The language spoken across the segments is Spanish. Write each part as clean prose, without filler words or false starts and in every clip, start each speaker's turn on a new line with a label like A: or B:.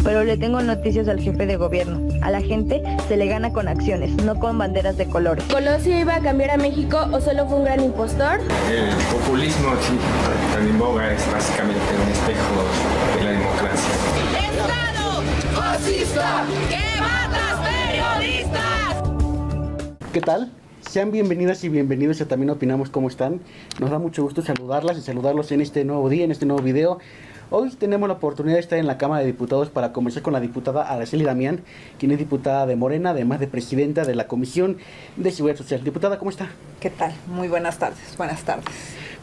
A: pero le tengo noticias al jefe de gobierno. A la gente se le gana con acciones, no con banderas de colores.
B: ¿Colosio iba a cambiar a México o solo fue un gran impostor?
C: El populismo aquí tan en boga es básicamente un espejo de la democracia.
D: ¡Estado fascista que mata periodistas!
E: ¿Qué tal? Sean bienvenidas y bienvenidos a También Opinamos. ¿Cómo están? Nos da mucho gusto saludarlas y saludarlos en este nuevo día, en este nuevo video. Hoy tenemos la oportunidad de estar en la Cámara de Diputados para conversar con la diputada Araceli Damián, quien es diputada de Morena, además de presidenta de la Comisión de Seguridad Social. Diputada, ¿cómo está?
F: ¿Qué tal? Muy buenas tardes. Buenas tardes.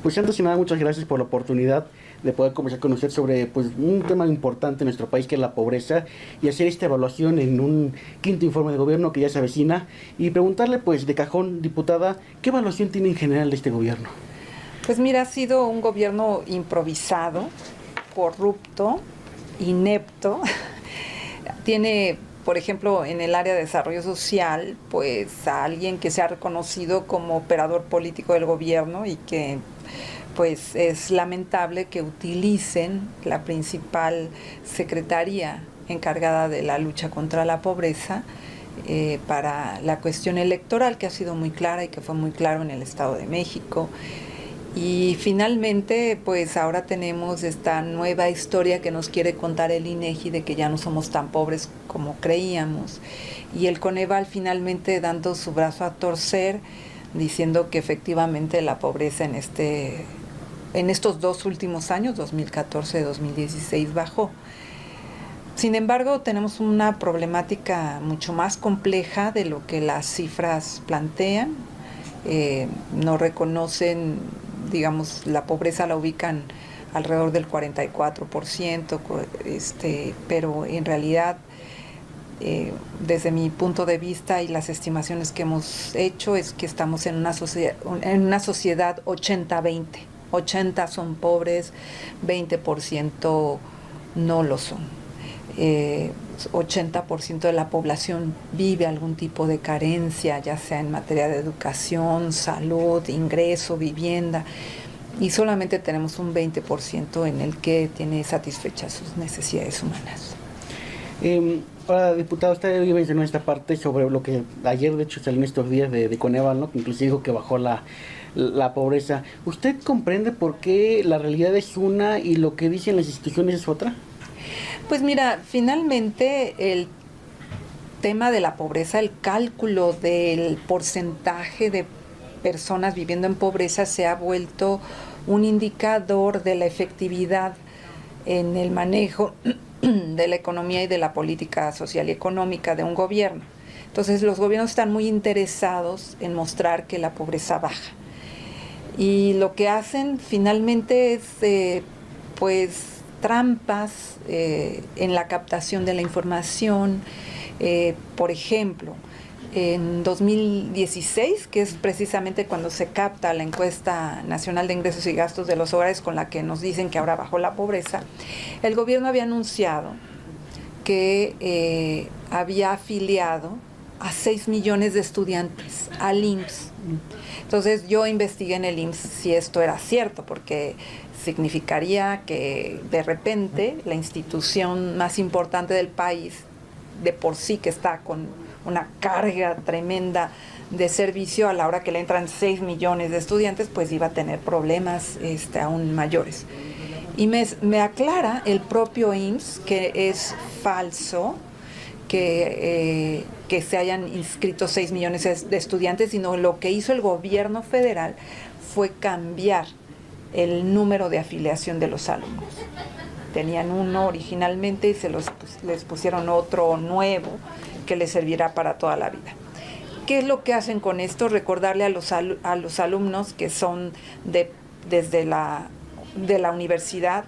E: Pues antes de nada, muchas gracias por la oportunidad de poder conversar con usted sobre un tema importante en nuestro país, que es la pobreza, y hacer esta evaluación en un quinto informe de gobierno que ya se avecina, y preguntarle de cajón, diputada, ¿qué evaluación tiene en general de este gobierno?
F: Pues mira, ha sido un gobierno improvisado, corrupto, inepto. Tiene, por ejemplo, en el área de desarrollo social, pues a alguien que se ha reconocido como operador político del gobierno y que pues es lamentable que utilicen la principal secretaría encargada de la lucha contra la pobreza para la cuestión electoral, que ha sido muy clara y que fue muy claro en el Estado de México. Y finalmente, pues ahora tenemos esta nueva historia que nos quiere contar el INEGI de que ya no somos tan pobres como creíamos. Y el Coneval finalmente dando su brazo a torcer, diciendo que efectivamente la pobreza en estos dos últimos años, 2014 y 2016, bajó. Sin embargo, tenemos una problemática mucho más compleja de lo que las cifras plantean. No reconocen, digamos, la pobreza la ubican alrededor del 44%, pero en realidad, desde mi punto de vista y las estimaciones que hemos hecho, es que estamos en una sociedad 80-20. 80 son pobres, 20% no lo son. 80% de la población vive algún tipo de carencia, ya sea en materia de educación, salud, ingreso, vivienda, y solamente tenemos un 20% en el que tiene satisfechas sus necesidades humanas.
E: Ahora, diputada, usted mencionó esta parte sobre lo que ayer, de hecho, salió en estos días de Coneval, ¿no? Que inclusive dijo que bajó la pobreza. ¿Usted comprende por qué la realidad es una y lo que dicen las instituciones es otra?
F: Pues mira, finalmente el tema de la pobreza, el cálculo del porcentaje de personas viviendo en pobreza se ha vuelto un indicador de la efectividad en el manejo de la economía y de la política social y económica de un gobierno. Entonces los gobiernos están muy interesados en mostrar que la pobreza baja. Y lo que hacen finalmente es trampas en la captación de la información. Por ejemplo, en 2016, que es precisamente cuando se capta la encuesta nacional de ingresos y gastos de los hogares, con la que nos dicen que ahora bajó la pobreza, el gobierno había anunciado que había afiliado a 6 millones de estudiantes al IMSS. Entonces yo investigué en el IMSS si esto era cierto, porque significaría que de repente la institución más importante del país, de por sí que está con una carga tremenda de servicio, a la hora que le entran 6 millones de estudiantes, pues iba a tener problemas aún mayores. Y me aclara el propio IMSS que es falso que se hayan inscrito 6 millones de estudiantes, sino lo que hizo el gobierno federal fue cambiar el número de afiliación de los alumnos. Tenían uno originalmente y les pusieron otro nuevo que les servirá para toda la vida. ¿Qué es lo que hacen con esto? Recordarle a los alumnos que son desde de la universidad,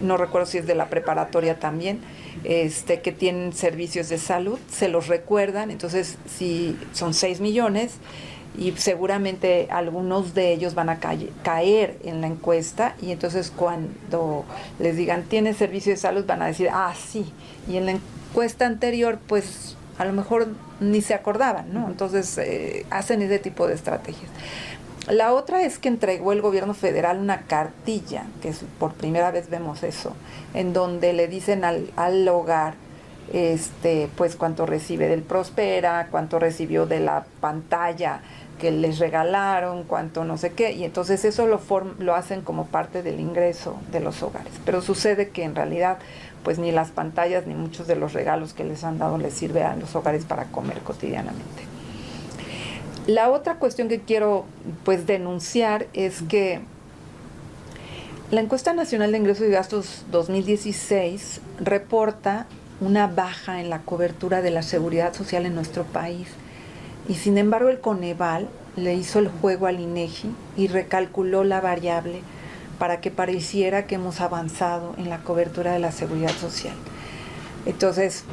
F: no recuerdo si es de la preparatoria también, que tienen servicios de salud, se los recuerdan. Entonces, si son 6 millones, y seguramente algunos de ellos van a caer en la encuesta, y entonces cuando les digan ¿tienes servicio de salud? Van a decir sí, y en la encuesta anterior pues a lo mejor ni se acordaban, ¿no? Entonces hacen ese tipo de estrategias. La otra es que entregó el gobierno federal una cartilla, que es, por primera vez vemos eso, en donde le dicen al hogar pues cuánto recibe del Prospera, cuánto recibió de la pantalla que les regalaron, cuánto no sé qué, y entonces eso lo hacen como parte del ingreso de los hogares. Pero sucede que en realidad pues ni las pantallas ni muchos de los regalos que les han dado les sirve a los hogares para comer cotidianamente. La otra cuestión que quiero pues denunciar es que la Encuesta Nacional de Ingresos y Gastos 2016 reporta una baja en la cobertura de la seguridad social en nuestro país, y sin embargo el Coneval le hizo el juego al INEGI y recalculó la variable para que pareciera que hemos avanzado en la cobertura de la seguridad social. Entonces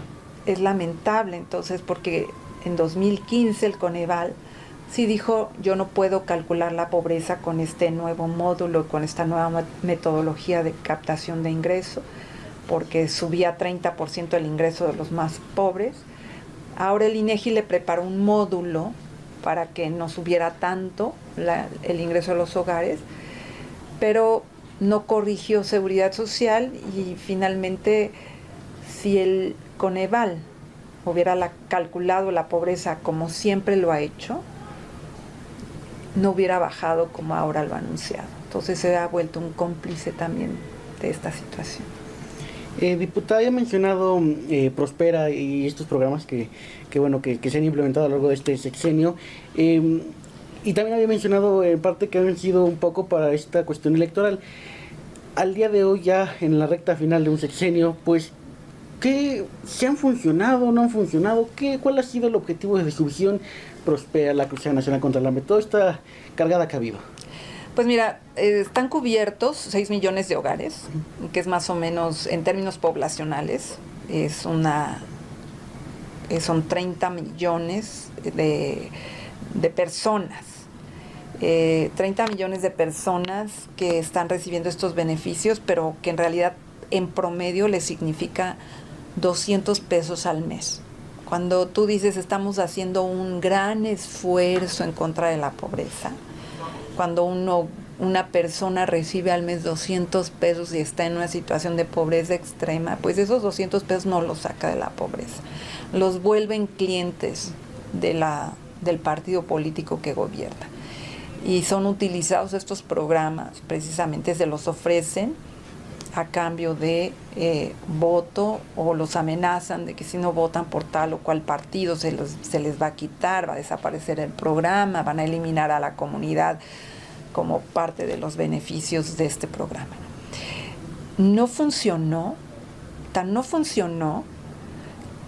F: es lamentable, entonces, porque en 2015 el Coneval sí dijo: yo no puedo calcular la pobreza con este nuevo módulo, con esta nueva metodología de captación de ingreso, porque subía 30% el ingreso de los más pobres. Ahora el INEGI le preparó un módulo para que no subiera tanto el ingreso de los hogares, pero no corrigió seguridad social, y finalmente, si el Coneval hubiera calculado la pobreza como siempre lo ha hecho, no hubiera bajado como ahora lo ha anunciado. Entonces se ha vuelto un cómplice también de esta situación.
E: Diputada, ya ha mencionado Prospera y estos programas que se han implementado a lo largo de este sexenio, y también había mencionado en parte que han sido un poco para esta cuestión electoral. Al día de hoy, ya en la recta final de un sexenio, pues, ¿qué se han funcionado, no han funcionado? ¿Cuál ha sido el objetivo de su visión Prospera, la Cruzada Nacional contra el Hambre, toda esta cargada que ha habido?
F: Pues mira, están cubiertos 6 millones de hogares, que es más o menos, en términos poblacionales, son 30 millones de personas. 30 millones de personas que están recibiendo estos beneficios, pero que en realidad en promedio les significa 200 pesos al mes. Cuando tú dices estamos haciendo un gran esfuerzo en contra de la pobreza, cuando una persona recibe al mes 200 pesos y está en una situación de pobreza extrema, pues esos 200 pesos no los saca de la pobreza, los vuelven clientes del partido político que gobierna. Y son utilizados estos programas, precisamente se los ofrecen a cambio de voto, o los amenazan de que si no votan por tal o cual partido se les va a quitar, va a desaparecer el programa, van a eliminar a la comunidad como parte de los beneficios de este programa. No funcionó, tan no funcionó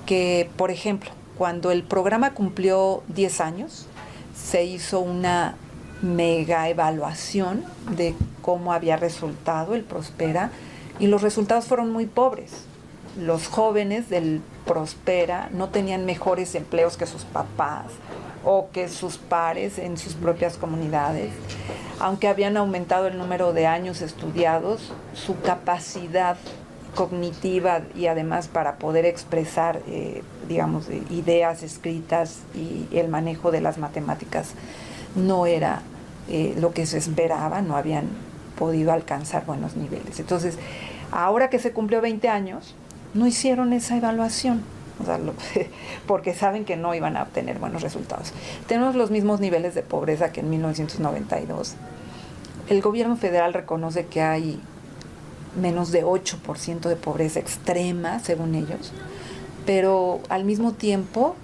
F: que, por ejemplo, cuando el programa cumplió 10 años, se hizo una mega evaluación de cómo había resultado el Prospera, y los resultados fueron muy pobres. Los jóvenes del Prospera no tenían mejores empleos que sus papás o que sus pares en sus propias comunidades. Aunque habían aumentado el número de años estudiados, su capacidad cognitiva y además para poder expresar, ideas escritas y el manejo de las matemáticas no era lo que se esperaba, no habían podido alcanzar buenos niveles. Entonces, ahora que se cumplió 20 años, no hicieron esa evaluación, porque saben que no iban a obtener buenos resultados. Tenemos los mismos niveles de pobreza que en 1992. El gobierno federal reconoce que hay menos de 8% de pobreza extrema, según ellos, pero al mismo tiempo,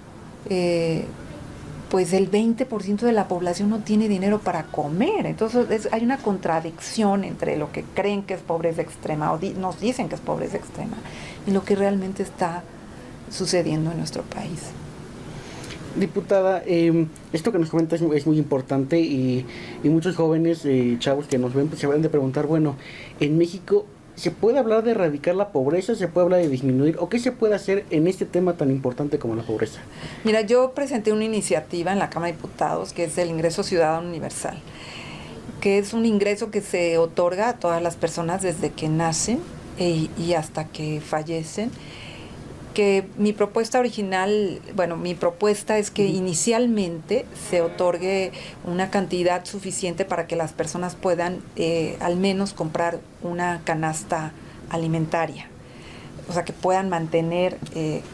F: pues el 20% de la población no tiene dinero para comer. Entonces hay una contradicción entre lo que creen que es pobreza extrema, o nos dicen que es pobreza extrema, y lo que realmente está sucediendo en nuestro país.
E: Diputada, esto que nos comenta es muy importante, y muchos jóvenes, chavos que nos ven, pues se van a preguntar, bueno, en México, ¿se puede hablar de erradicar la pobreza? ¿Se puede hablar de disminuir? ¿O qué se puede hacer en este tema tan importante como la pobreza?
F: Mira, yo presenté una iniciativa en la Cámara de Diputados que es el Ingreso Ciudadano Universal, que es un ingreso que se otorga a todas las personas desde que nacen y hasta que fallecen, que mi propuesta original, mi propuesta es que inicialmente se otorgue una cantidad suficiente para que las personas puedan al menos comprar una canasta alimentaria. O sea, que puedan mantener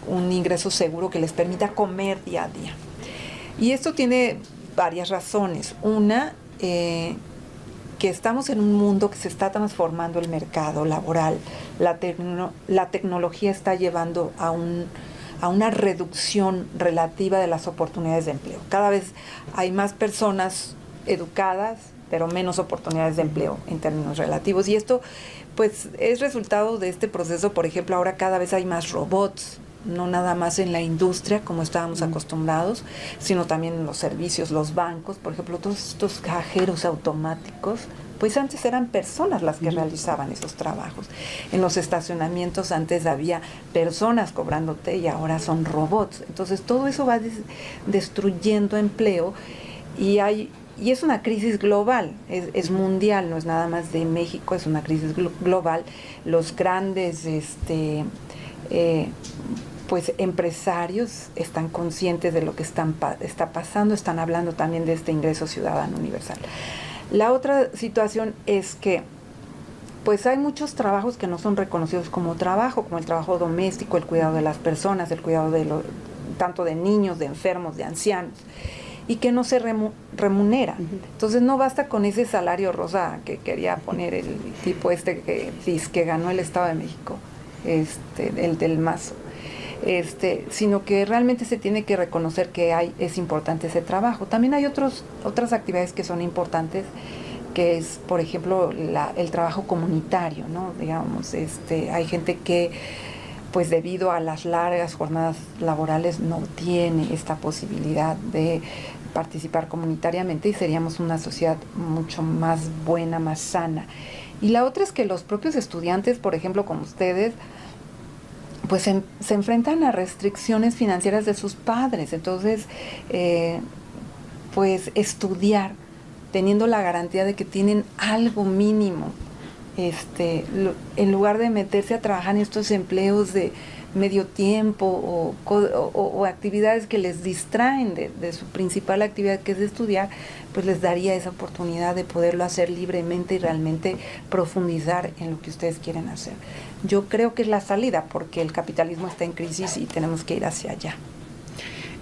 F: un ingreso seguro que les permita comer día a día. Y esto tiene varias razones. Una, que estamos en un mundo que se está transformando el mercado laboral. La tecnología está llevando a una reducción relativa de las oportunidades de empleo. Cada vez hay más personas educadas, pero menos oportunidades de empleo en términos relativos. Y esto, pues, es resultado de este proceso. Por ejemplo, ahora cada vez hay más robots, no nada más en la industria como estábamos acostumbrados, sino también en los servicios, los bancos. Por ejemplo, todos estos cajeros automáticos, pues antes eran personas las que realizaban esos trabajos. En los estacionamientos antes había personas cobrándote y ahora son robots. Entonces todo eso va destruyendo empleo y es una crisis global, es mundial, no es nada más de México, es una crisis global. Los grandes pues empresarios están conscientes de lo que está pasando, están hablando también de este ingreso ciudadano universal. La otra situación es que pues hay muchos trabajos que no son reconocidos como trabajo, como el trabajo doméstico, el cuidado de las personas, el cuidado tanto de niños, de enfermos, de ancianos, y que no se remunera. Entonces no basta con ese salario rosa que quería poner el tipo que ganó el Estado de México, el del Mazo. Sino que realmente se tiene que reconocer que es importante ese trabajo. También hay otras actividades que son importantes, que es, por ejemplo, el trabajo comunitario, ¿no? Digamos, hay gente que, pues debido a las largas jornadas laborales, no tiene esta posibilidad de participar comunitariamente y seríamos una sociedad mucho más buena, más sana. Y la otra es que los propios estudiantes, por ejemplo, como ustedes, pues se enfrentan a restricciones financieras de sus padres. Entonces, pues estudiar teniendo la garantía de que tienen algo mínimo, en lugar de meterse a trabajar en estos empleos de medio tiempo o actividades que les distraen de su principal actividad, que es estudiar, pues les daría esa oportunidad de poderlo hacer libremente y realmente profundizar en lo que ustedes quieren hacer. Yo creo que es la salida, porque el capitalismo está en crisis y tenemos que ir hacia allá.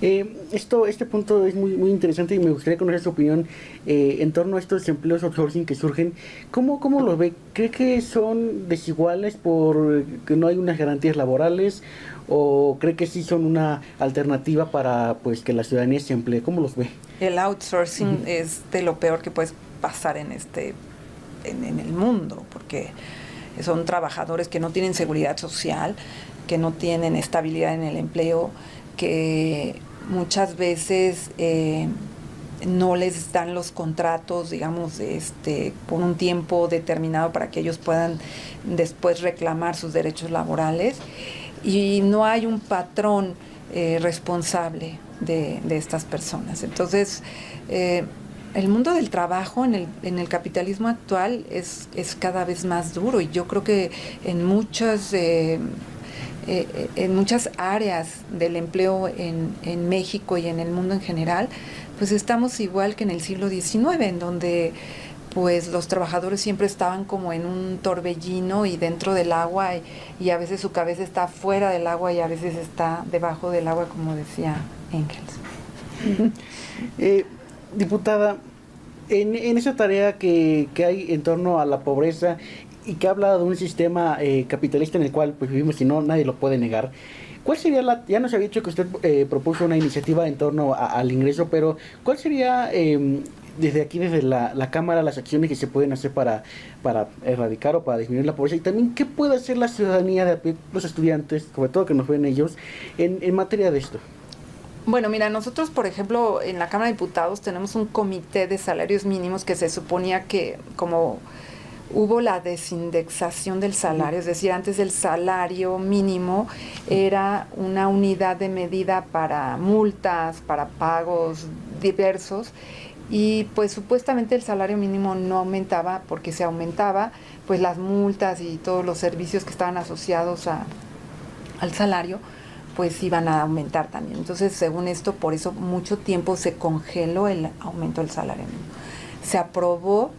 E: Este punto es muy interesante y me gustaría conocer su opinión en torno a estos empleos outsourcing que surgen. ¿Cómo los ve? ¿Cree que son desiguales porque no hay unas garantías laborales o cree que sí son una alternativa para pues que la ciudadanía se emplee? ¿Cómo los ve?
F: El outsourcing es de lo peor que puede pasar en el mundo, porque son trabajadores que no tienen seguridad social, que no tienen estabilidad en el empleo, que muchas veces no les dan los contratos, digamos, por un tiempo determinado para que ellos puedan después reclamar sus derechos laborales, y no hay un patrón responsable de estas personas. Entonces, el mundo del trabajo en el capitalismo actual es cada vez más duro, y yo creo que en muchas áreas del empleo en México y en el mundo en general, pues estamos igual que en el siglo XIX, en donde pues los trabajadores siempre estaban como en un torbellino y dentro del agua, y a veces su cabeza está fuera del agua y a veces está debajo del agua, como decía Engels.
E: Diputada, en esa tarea que hay en torno a la pobreza y que habla de un sistema capitalista en el cual pues vivimos y nadie lo puede negar, ¿cuál sería ya nos había dicho que usted propuso una iniciativa en torno al ingreso, pero ¿cuál sería desde la Cámara las acciones que se pueden hacer para erradicar o para disminuir la pobreza? Y también, ¿qué puede hacer la ciudadanía, los estudiantes, sobre todo que nos ven ellos, en materia de esto?
F: Bueno, mira, nosotros, por ejemplo, en la Cámara de Diputados tenemos un comité de salarios mínimos que se suponía que, como hubo la desindexación del salario, es decir, antes el salario mínimo era una unidad de medida para multas, para pagos diversos, y pues supuestamente el salario mínimo no aumentaba porque se aumentaba pues las multas y todos los servicios que estaban asociados a al salario, pues iban a aumentar también. Entonces, según esto, por eso mucho tiempo se congeló el aumento del salario mínimo. Se aprobó,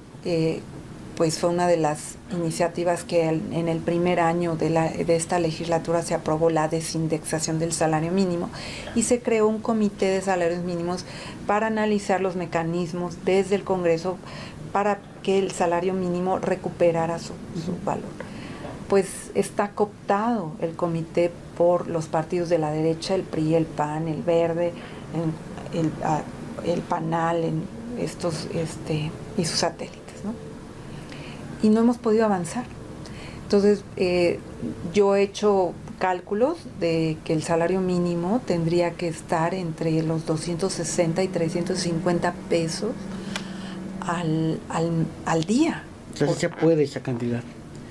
F: pues fue una de las iniciativas que en el primer año de esta legislatura se aprobó la desindexación del salario mínimo y se creó un comité de salarios mínimos para analizar los mecanismos desde el Congreso para que el salario mínimo recuperara su valor. Pues está cooptado el comité por los partidos de la derecha, el PRI, el PAN, el Verde, el PANAL, y sus satélites, ¿no? Y no hemos podido avanzar. Entonces, yo he hecho cálculos de que el salario mínimo tendría que estar entre los 260 y 350 pesos al día.
E: O sea, sí se puede esa cantidad.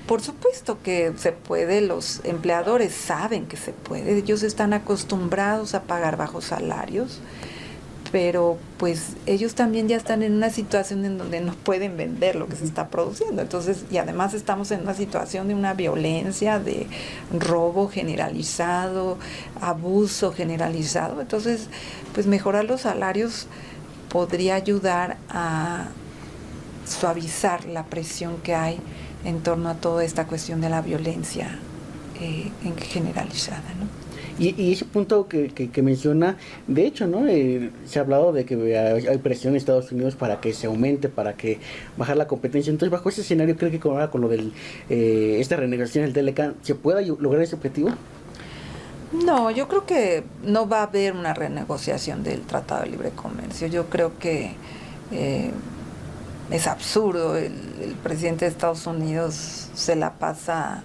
F: Por supuesto que se puede, los empleadores saben que se puede, ellos están acostumbrados a pagar bajos salarios, pero pues ellos también ya están en una situación en donde no pueden vender lo que se está produciendo. Entonces, y además estamos en una situación de una violencia, de robo generalizado, abuso generalizado. Entonces, pues mejorar los salarios podría ayudar a suavizar la presión que hay en torno a toda esta cuestión de la violencia generalizada, ¿no?
E: Y ese punto que menciona, de hecho, ¿no? Se ha hablado de que hay presión en Estados Unidos para que se aumente, para que bajar la competencia. Entonces, bajo ese escenario, ¿cree que con lo del esta renegociación del TLCAN se pueda lograr ese objetivo?
F: No, yo creo que no va a haber una renegociación del Tratado de Libre Comercio. Yo creo que es absurdo. El presidente de Estados Unidos se la pasa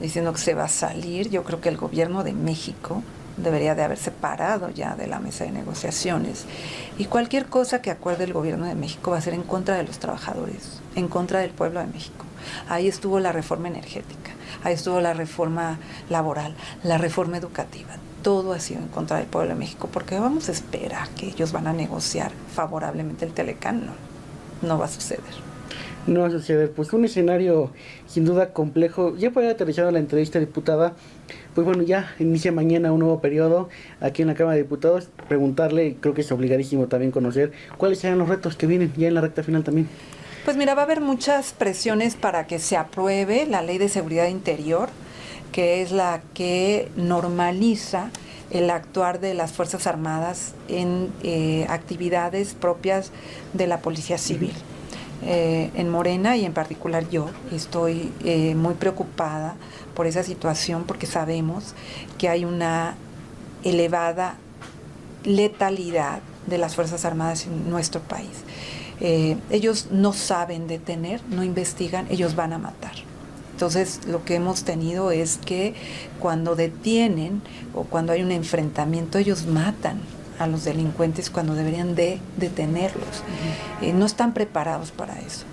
F: diciendo que se va a salir. Yo creo que el gobierno de México debería de haberse parado ya de la mesa de negociaciones. Y cualquier cosa que acuerde el gobierno de México va a ser en contra de los trabajadores, en contra del pueblo de México. Ahí estuvo la reforma energética, ahí estuvo la reforma laboral, la reforma educativa. Todo ha sido en contra del pueblo de México, porque vamos a esperar que ellos van a negociar favorablemente el TLCAN. No va a suceder.
E: No va a suceder. Pues un escenario sin duda complejo. Ya para ir aterrizando la entrevista, diputada, pues bueno, ya inicia mañana un nuevo periodo aquí en la Cámara de Diputados. Preguntarle, creo que es obligadísimo también conocer cuáles serán los retos que vienen ya en la recta final también.
F: Pues mira, va a haber muchas presiones para que se apruebe la Ley de Seguridad Interior, que es la que normaliza el actuar de las Fuerzas Armadas en actividades propias de la Policía Civil. En Morena, y en particular yo, estoy muy preocupada por esa situación, porque sabemos que hay una elevada letalidad de las Fuerzas Armadas en nuestro país. Ellos no saben detener, no investigan, ellos van a matar. Entonces, lo que hemos tenido es que cuando detienen o cuando hay un enfrentamiento, ellos matan a los delincuentes cuando deberían de detenerlos. No están preparados para eso.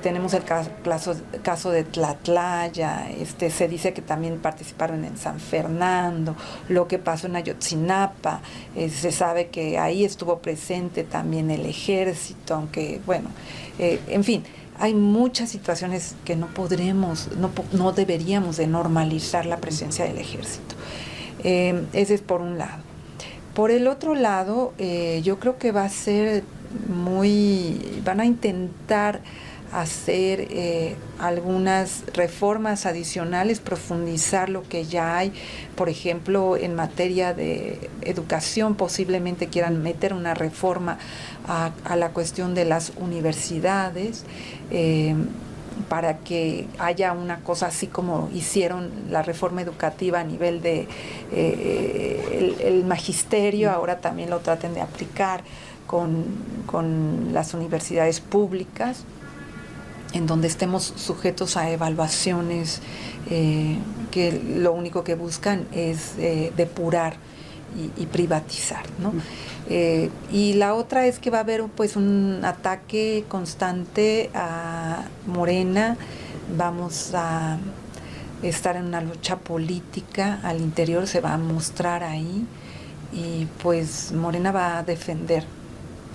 F: Tenemos el caso de Tlatlaya, se dice que también participaron en San Fernando, lo que pasó en Ayotzinapa, se sabe que ahí estuvo presente también el ejército, aunque bueno, en fin, hay muchas situaciones que no deberíamos de normalizar la presencia del ejército. Ese es por un lado. Por el otro lado, yo creo que va a ser van a intentar hacer algunas reformas adicionales, profundizar lo que ya hay. Por ejemplo, en materia de educación, posiblemente quieran meter una reforma a la cuestión de las universidades, para que haya una cosa así como hicieron la reforma educativa a nivel de el magisterio, ahora también lo traten de aplicar con las universidades públicas, en donde estemos sujetos a evaluaciones que lo único que buscan es depurar y privatizar, ¿no? Y la otra es que va a haber pues un ataque constante a Morena. Vamos a estar en una lucha política al interior, se va a mostrar ahí, y pues Morena va a defender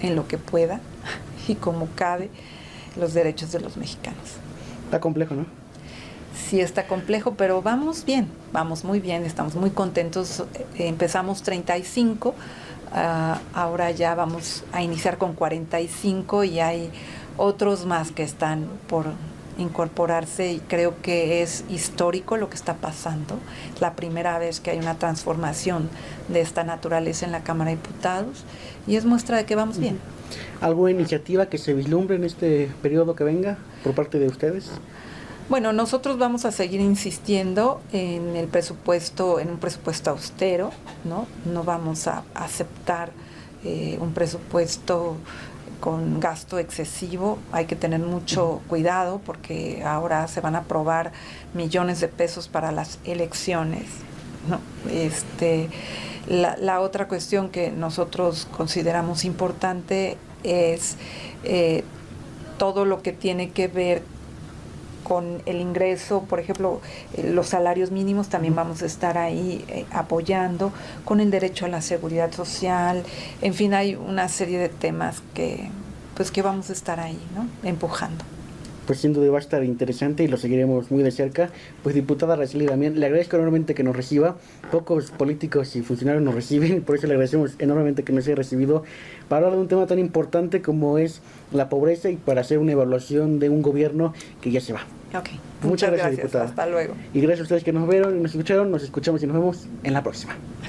F: en lo que pueda y como cabe los derechos de los mexicanos.
E: Está complejo, ¿no?
F: sí está complejo, pero vamos bien, vamos muy bien, estamos muy contentos. Empezamos 35, ahora ya vamos a iniciar con 45 y hay otros más que están por incorporarse, y creo que es histórico lo que está pasando. Es la primera vez que hay una transformación de esta naturaleza en la Cámara de Diputados y es muestra de que vamos bien.
E: ¿Alguna iniciativa que se vislumbre en este periodo que venga por parte de ustedes?
F: Bueno, nosotros vamos a seguir insistiendo en el presupuesto, en un presupuesto austero, ¿no? No vamos a aceptar un presupuesto con gasto excesivo. Hay que tener mucho cuidado porque ahora se van a aprobar millones de pesos para las elecciones, ¿no? La otra cuestión que nosotros consideramos importante es todo lo que tiene que ver con el ingreso, por ejemplo, los salarios mínimos, también vamos a estar ahí apoyando, con el derecho a la seguridad social, en fin, hay una serie de temas que vamos a estar ahí, ¿no? Empujando.
E: Pues sin duda va a estar interesante y lo seguiremos muy de cerca. Pues diputada Araceli Damián, le agradezco enormemente que nos reciba. Pocos políticos y funcionarios nos reciben y por eso le agradecemos enormemente que nos haya recibido para hablar de un tema tan importante como es la pobreza y para hacer una evaluación de un gobierno que ya se va.
F: Okay.
E: Muchas gracias, diputada.
F: Hasta luego.
E: Y gracias a ustedes que nos vieron y nos escucharon. Nos escuchamos y nos vemos en la próxima.